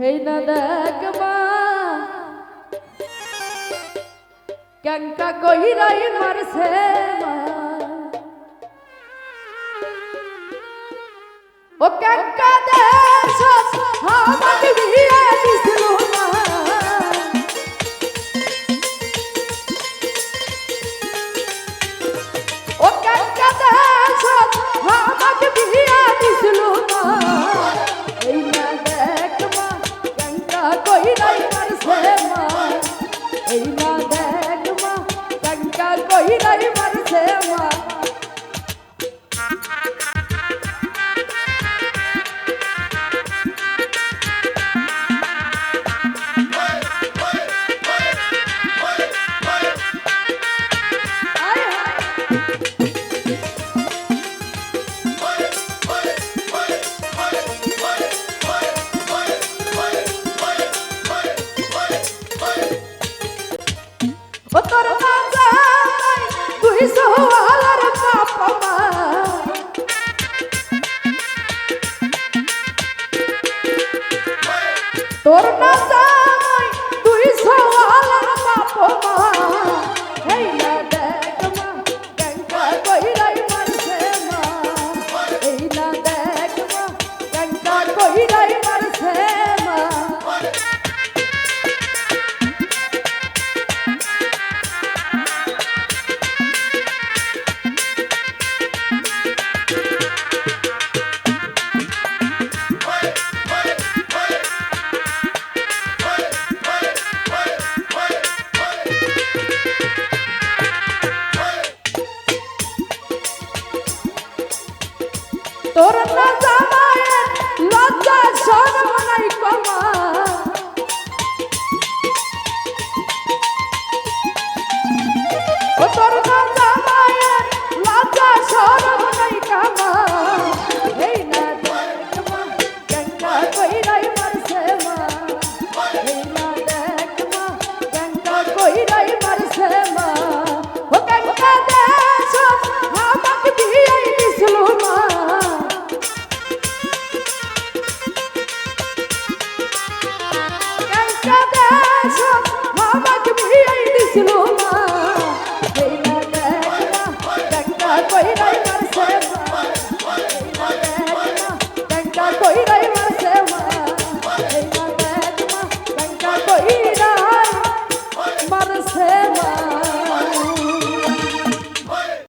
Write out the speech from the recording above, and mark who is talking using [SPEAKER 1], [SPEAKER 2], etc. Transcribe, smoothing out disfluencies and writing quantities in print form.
[SPEAKER 1] হেই না দেখ মা ক্যাংকা কইরাই মারছে মা ও ক্যাংকা দেশ আমাকে বিয়ে দিছিল মা ও ক্যাংকা দেশ আমাকে বিয়ে দিছিল মা এই না দেখ মা ক্যাংকা কইরাই মারছে মা এই না দেখ মা ক্যাংকা কইরাই মারছে মা তোর না যাই তুই সোহালার বাপা মা তোর না যাই তুই সোহালার বাপা মা